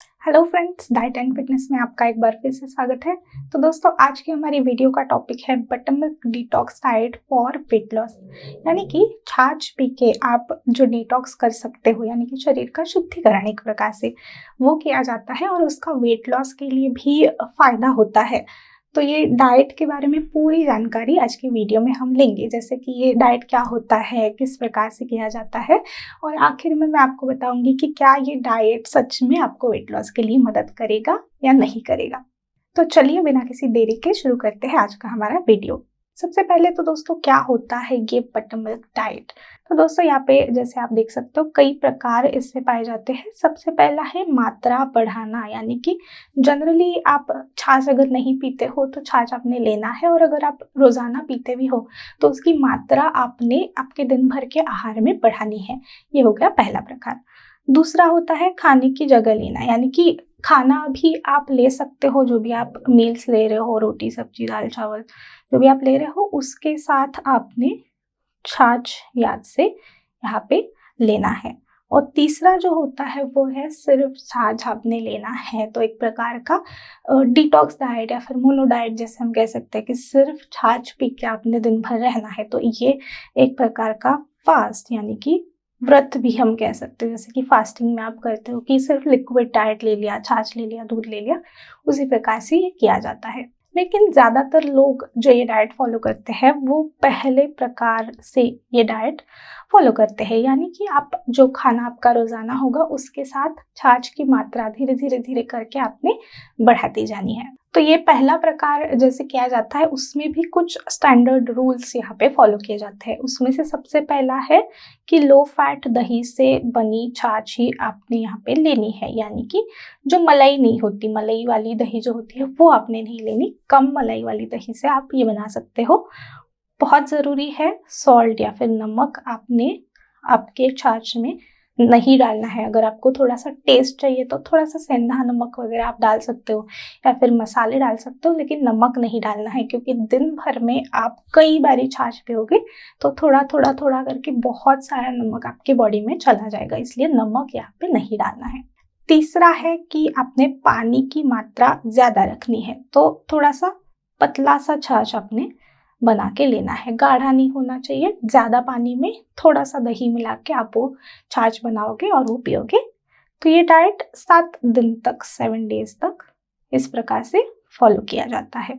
Hello friends, diet and fitness में आपका एक बार फिर से स्वागत है। तो दोस्तों, आज की हमारी वीडियो का टॉपिक है buttermilk detox diet for weight loss. यानी कि छाछ पी के आप जो डिटॉक्स कर सकते हो, यानी कि शरीर का शुद्धिकरण एक प्रकार से वो किया जाता है और उसका वेट लॉस के लिए भी फायदा होता है। तो ये डाइट के बारे में पूरी जानकारी आज की वीडियो में हम लेंगे, जैसे कि ये डाइट क्या होता है, किस प्रकार से किया जाता है, और आखिर में मैं आपको बताऊंगी कि क्या ये डाइट सच में आपको वेट लॉस के लिए मदद करेगा या नहीं करेगा। तो चलिए बिना किसी देरी के शुरू करते हैं आज का हमारा वीडियो। सबसे पहले तो दोस्तों, क्या होता है ये बटरमिल्क डाइट। तो दोस्तों, यहाँ पे जैसे आप देख सकते हो कई प्रकार इसमें पाए जाते हैं। सबसे पहला है मात्रा बढ़ाना, यानी कि जनरली आप छाछ अगर नहीं पीते हो तो छाछ आपने लेना है, और अगर आप रोजाना पीते भी हो तो उसकी मात्रा आपने आपके दिन भर के आहार में बढ़ानी है। ये हो गया पहला प्रकार। दूसरा होता है खाने की जगह लेना, यानी कि खाना भी आप ले सकते हो, जो भी आप मील्स ले रहे हो, रोटी सब्जी दाल चावल जो भी आप ले रहे हो, उसके साथ आपने छाछ याद से यहाँ पे लेना है। और तीसरा जो होता है वो है सिर्फ छाछ आपने लेना है। तो एक प्रकार का डिटॉक्स डाइट या फिर मोनो डाइट जैसे हम कह सकते हैं कि सिर्फ छाछ पी के आपने दिन भर रहना है। तो ये एक प्रकार का फास्ट, यानी कि व्रत भी हम कह सकते हैं। जैसे कि फास्टिंग में आप करते हो कि सिर्फ लिक्विड डाइट ले लिया, छाछ ले लिया, दूध ले लिया, उसी प्रकार से ये किया जाता है। लेकिन ज़्यादातर लोग जो ये डाइट फॉलो करते हैं वो पहले प्रकार से ये डाइट फॉलो करते हैं, यानी कि आप जो खाना आपका रोजाना होगा उसके साथ छाछ की मात्रा धीरे धीरे धीरे करके आपने बढ़ाती जानी है। तो ये पहला प्रकार जैसे किया जाता है, उसमें भी कुछ स्टैंडर्ड रूल्स यहाँ पे फॉलो किए जाते हैं। उसमें से सबसे पहला है कि लो फैट दही से बनी छाछ ही आपने यहाँ पे लेनी है, यानी कि जो मलाई नहीं होती, मलाई वाली दही जो होती है वो आपने नहीं लेनी। कम मलाई वाली दही से आप ये बना सकते हो। बहुत ज़रूरी है, सॉल्ट या फिर नमक आपने आपके छाछ में नहीं डालना है। अगर आपको थोड़ा सा टेस्ट चाहिए तो थोड़ा सा सेंधा नमक वगैरह आप डाल सकते हो या फिर मसाले डाल सकते हो, लेकिन नमक नहीं डालना है, क्योंकि दिन भर में आप कई बारी छाछ पियोगे तो थोड़ा थोड़ा थोड़ा करके बहुत सारा नमक आपकी बॉडी में चला जाएगा, इसलिए नमक यहाँ पे नहीं डालना है। तीसरा है कि आपने पानी की मात्रा ज़्यादा रखनी है। तो थोड़ा सा पतला सा छाछ आपने बना के लेना है, गाढ़ा नहीं होना चाहिए। ज़्यादा पानी में थोड़ा सा दही मिला के आप वो छाछ बनाओगे और वो पियोगे। तो ये डाइट 7 दिन तक, 7 डेज तक इस प्रकार से फॉलो किया जाता है,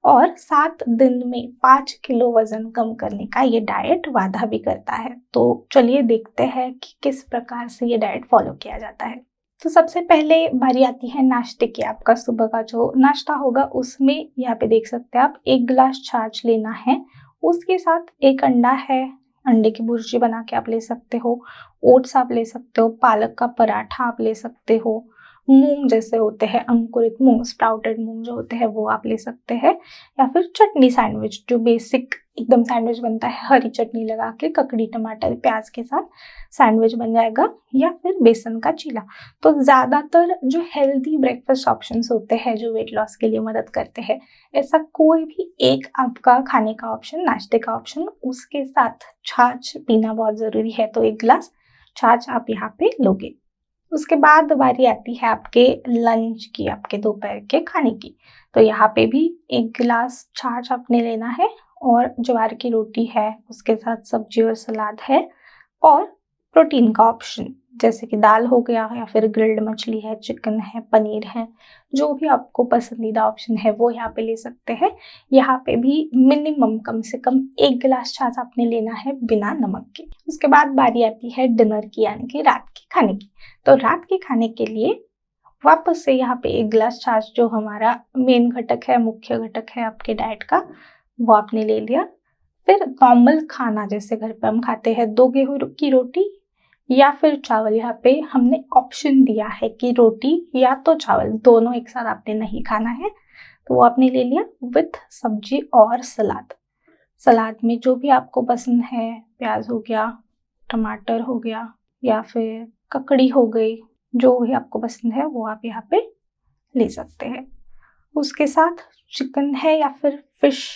और 7 दिन में 5 किलो वजन कम करने का ये डाइट वादा भी करता है। तो चलिए देखते हैं कि किस प्रकार से ये डाइट फॉलो किया जाता है। तो सबसे पहले बारी आती है नाश्ते की। आपका सुबह का जो नाश्ता होगा उसमें यहाँ पे देख सकते हैं आप 1 गिलास छाछ लेना है, उसके साथ 1 अंडा है, अंडे की भुर्जी बना के आप ले सकते हो, ओट्स आप ले सकते हो, पालक का पराठा आप ले सकते हो, मूंग जैसे होते हैं अंकुरित मूंग, स्प्राउटेड मूंग जो होते हैं वो आप ले सकते हैं, या फिर चटनी सैंडविच जो बेसिक एकदम सैंडविच बनता है, हरी चटनी लगा के ककड़ी टमाटर प्याज के साथ सैंडविच बन जाएगा, या फिर बेसन का चीला। तो ज़्यादातर जो हेल्दी ब्रेकफास्ट ऑप्शंस होते हैं जो वेट लॉस के लिए मदद करते हैं, ऐसा कोई भी एक आपका खाने का ऑप्शन, नाश्ते का ऑप्शन, उसके साथ छाछ पीना बहुत ज़रूरी है। तो 1 गिलास छाछ आप यहाँ पे लोगे। उसके बाद बारी आती है आपके लंच की, आपके दोपहर के खाने की। तो यहाँ पे भी 1 गिलास छाछ आपने लेना है, और ज्वार की रोटी है, उसके साथ सब्जी और सलाद है, और प्रोटीन का ऑप्शन जैसे कि दाल हो गया, या फिर ग्रिल्ड मछली है, चिकन है, पनीर है, जो भी आपको पसंदीदा ऑप्शन है वो यहाँ पे ले सकते हैं। यहाँ पे भी मिनिमम कम से कम 1 गिलास छाछ आपने लेना है बिना नमक के। उसके बाद बारी आती है डिनर की, यानी कि रात के खाने की। तो रात के खाने के लिए वापस से यहाँ पे 1 गिलास छाछ, जो हमारा मेन घटक है, मुख्य घटक है आपके डाइट का, वो आपने ले लिया। फिर नॉर्मल खाना जैसे घर पे हम खाते हैं, 2 गेहूं की रोटी या फिर चावल। यहाँ पे हमने ऑप्शन दिया है कि रोटी या तो चावल, दोनों एक साथ आपने नहीं खाना है, तो वो आपने ले लिया विथ सब्जी और सलाद। सलाद में जो भी आपको पसंद है, प्याज हो गया, टमाटर हो गया, या फिर ककड़ी हो गई, जो भी आपको पसंद है वो आप यहाँ पे ले सकते हैं। उसके साथ चिकन है या फिर फिश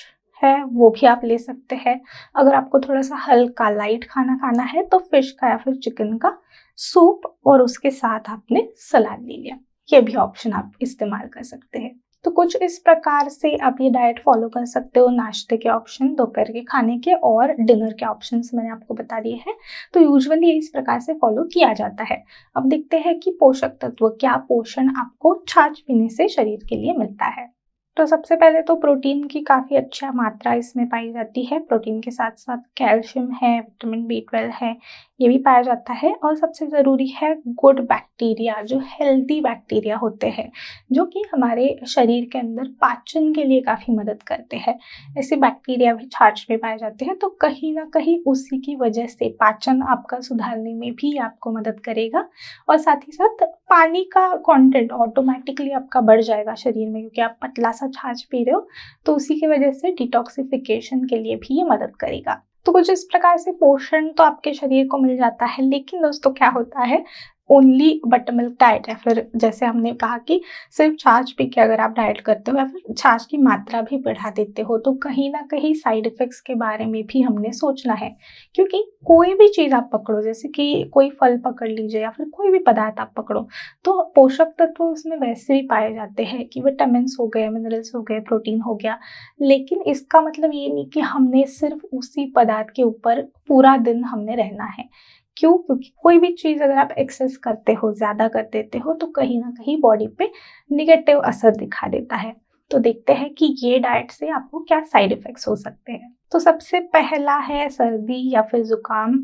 है, वो भी आप ले सकते हैं। अगर आपको थोड़ा सा हल्का लाइट खाना खाना है तो फिश का या फिर चिकन का सूप और उसके साथ आपने सलाद ले लिया। ये भी ऑप्शन आप इस्तेमाल कर सकते हैं। तो कुछ इस प्रकार से आप ये डाइट फॉलो कर सकते हो। नाश्ते के ऑप्शन, दोपहर के खाने के और डिनर के ऑप्शंस मैंने आपको बता दिए हैं। तो यूजुअली इस प्रकार से फॉलो किया जाता है। अब देखते हैं कि पोषक तत्व, क्या पोषण आपको छाछ पीने से शरीर के लिए मिलता है। तो सबसे पहले तो प्रोटीन की काफ़ी अच्छा मात्रा इसमें पाई जाती है। प्रोटीन के साथ साथ कैल्शियम है, विटामिन B12 है, ये भी पाया जाता है। और सबसे ज़रूरी है गुड बैक्टीरिया, जो हेल्दी बैक्टीरिया होते हैं, जो कि हमारे शरीर के अंदर पाचन के लिए काफ़ी मदद करते हैं। ऐसे बैक्टीरिया भी छाछ में पाए जाते हैं। तो कहीं ना कहीं उसी की वजह से पाचन आपका सुधारने में भी आपको मदद करेगा। और साथ ही साथ पानी का कंटेंट ऑटोमेटिकली आपका बढ़ जाएगा शरीर में, क्योंकि आप पतला सा छाछ पी रहे हो। तो उसी की वजह से डिटॉक्सिफिकेशन के लिए भी ये मदद करेगा। तो कुछ इस प्रकार से पोषण तो आपके शरीर को मिल जाता है। लेकिन दोस्तों क्या होता है, ओनली बटरमिल्क डाइट या फिर जैसे हमने कहा कि सिर्फ छाछ पी के अगर आप डाइट करते हो या फिर छाछ की मात्रा भी बढ़ा देते हो, तो कहीं ना कहीं साइड इफेक्ट्स के बारे में भी हमने सोचना है। क्योंकि कोई भी चीज़ आप पकड़ो, जैसे कि कोई फल पकड़ लीजिए या फिर कोई भी पदार्थ आप पकड़ो, तो पोषक तत्व उसमें वैसे भी पाए जाते हैं कि विटामिन हो गए, मिनरल्स हो गए, प्रोटीन हो गया। लेकिन इसका मतलब ये नहीं कि हमने सिर्फ उसी पदार्थ के ऊपर पूरा दिन हमने रहना है। क्यों? क्योंकि कोई भी चीज़ अगर आप एक्सेस करते हो, ज़्यादा कर देते हो, तो कहीं ना कहीं बॉडी पे निगेटिव असर दिखा देता है। तो देखते हैं कि ये डाइट से आपको क्या साइड इफ़ेक्ट्स हो सकते हैं। तो सबसे पहला है सर्दी या फिर ज़ुकाम।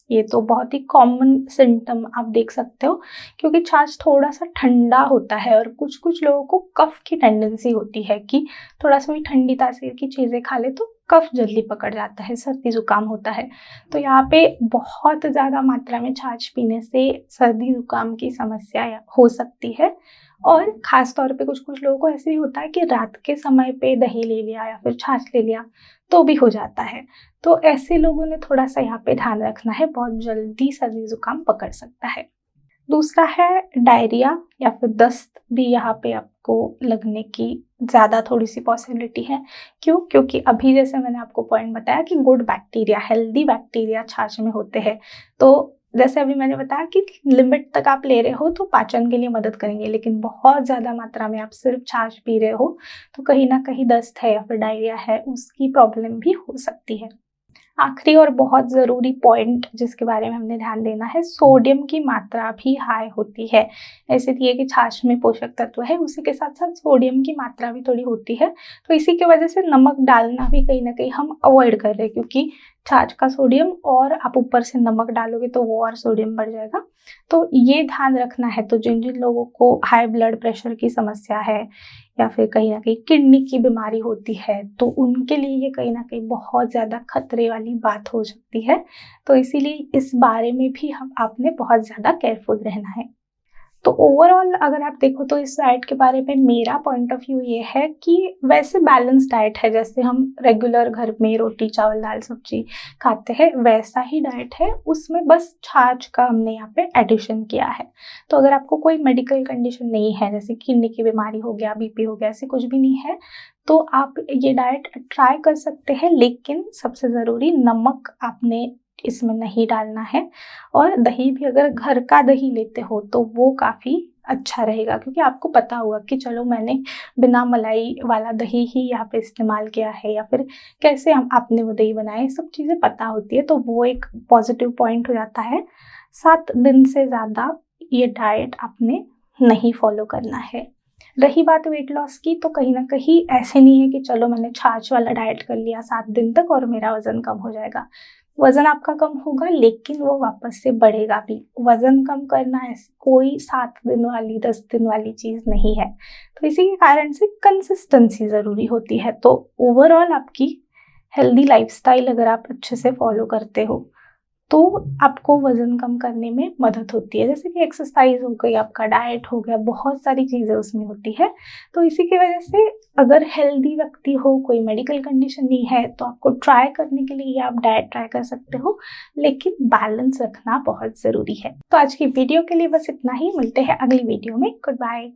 ये तो बहुत ही कॉमन सिम्टम आप देख सकते हो, क्योंकि छाछ थोड़ा सा ठंडा होता है और कुछ कुछ लोगों को कफ की टेंडेंसी होती है कि थोड़ा सा भी ठंडी तासीर की चीज़ें खा ले तो कफ जल्दी पकड़ जाता है, सर्दी ज़ुकाम होता है। तो यहाँ पे बहुत ज़्यादा मात्रा में छाछ पीने से सर्दी ज़ुकाम की समस्या हो सकती है। और ख़ास तौर पे कुछ कुछ लोगों को ऐसे भी होता है कि रात के समय पे दही ले लिया या फिर छाछ ले लिया तो भी हो जाता है। तो ऐसे लोगों ने थोड़ा सा यहाँ पे ध्यान रखना है, बहुत जल्दी सर्दी ज़ुकाम पकड़ सकता है। दूसरा है डायरिया या फिर दस्त, भी यहाँ पे आपको लगने की ज़्यादा थोड़ी सी पॉसिबिलिटी है। क्यों? क्योंकि अभी जैसे मैंने आपको पॉइंट बताया कि गुड बैक्टीरिया, हेल्दी बैक्टीरिया छाछ में होते हैं। तो जैसे अभी मैंने बताया कि लिमिट तक आप ले रहे हो तो पाचन के लिए मदद करेंगे, लेकिन बहुत ज़्यादा मात्रा में आप सिर्फ छाछ पी रहे हो तो कहीं ना कहीं दस्त है या फिर डायरिया है, उसकी प्रॉब्लम भी हो सकती है। आखिरी और बहुत ज़रूरी पॉइंट जिसके बारे में हमने ध्यान देना है, सोडियम की मात्रा भी हाई होती है। ऐसे दिए कि छाछ में पोषक तत्व है, उसी के साथ साथ सोडियम की मात्रा भी थोड़ी होती है। तो इसी की वजह से नमक डालना भी कहीं ना कहीं हम अवॉइड कर रहे हैं, क्योंकि छाछ का सोडियम और आप ऊपर से नमक डालोगे तो वो और सोडियम बढ़ जाएगा। तो ये ध्यान रखना है। तो जिन जिन लोगों को हाई ब्लड प्रेशर की समस्या है या फिर कहीं ना कहीं किडनी की बीमारी होती है, तो उनके लिए ये कहीं ना कहीं बहुत ज़्यादा खतरे वाली बात हो सकती है। तो इसीलिए इस बारे में भी आपने बहुत ज़्यादा केयरफुल रहना है। तो ओवरऑल अगर आप देखो तो इस डाइट के बारे में मेरा पॉइंट ऑफ व्यू ये है कि वैसे बैलेंस डाइट है, जैसे हम रेगुलर घर में रोटी चावल दाल सब्जी खाते हैं वैसा ही डाइट है, उसमें बस छाछ का हमने यहाँ पे एडिशन किया है। तो अगर आपको कोई मेडिकल कंडीशन नहीं है, जैसे किडनी की बीमारी हो गया, बीपी हो गया, ऐसे कुछ भी नहीं है, तो आप ये डाइट ट्राई कर सकते हैं। लेकिन सबसे ज़रूरी, नमक आपने इसमें नहीं डालना है। और दही भी अगर घर का दही लेते हो तो वो काफ़ी अच्छा रहेगा, क्योंकि आपको पता होगा कि चलो मैंने बिना मलाई वाला दही ही यहाँ पे इस्तेमाल किया है, या फिर कैसे हम आपने वो दही बनाए, सब चीज़ें पता होती है। तो वो एक पॉजिटिव पॉइंट हो जाता है। 7 दिन से ज़्यादा ये डाइट आपने नहीं फॉलो करना है। रही बात वेट लॉस की, तो कहीं ना कहीं ऐसे नहीं है कि चलो मैंने छाछ वाला डाइट कर लिया 7 दिन तक और मेरा वज़न कम हो जाएगा। वज़न आपका कम होगा, लेकिन वो वापस से बढ़ेगा भी। वज़न कम करना ऐसी कोई 7 दिन वाली 10 दिन वाली चीज़ नहीं है। तो इसी के कारण से कंसिस्टेंसी ज़रूरी होती है। तो ओवरऑल आपकी हेल्दी लाइफस्टाइल अगर आप अच्छे से फॉलो करते हो तो आपको वज़न कम करने में मदद होती है। जैसे कि एक्सरसाइज हो गई, आपका डाइट हो गया, बहुत सारी चीज़ें उसमें होती है। तो इसी की वजह से अगर हेल्दी व्यक्ति हो, कोई मेडिकल कंडीशन नहीं है, तो आपको ट्राई करने के लिए आप डाइट ट्राई कर सकते हो, लेकिन बैलेंस रखना बहुत ज़रूरी है। तो आज की वीडियो के लिए बस इतना ही। मिलते हैं अगली वीडियो में। Good bye.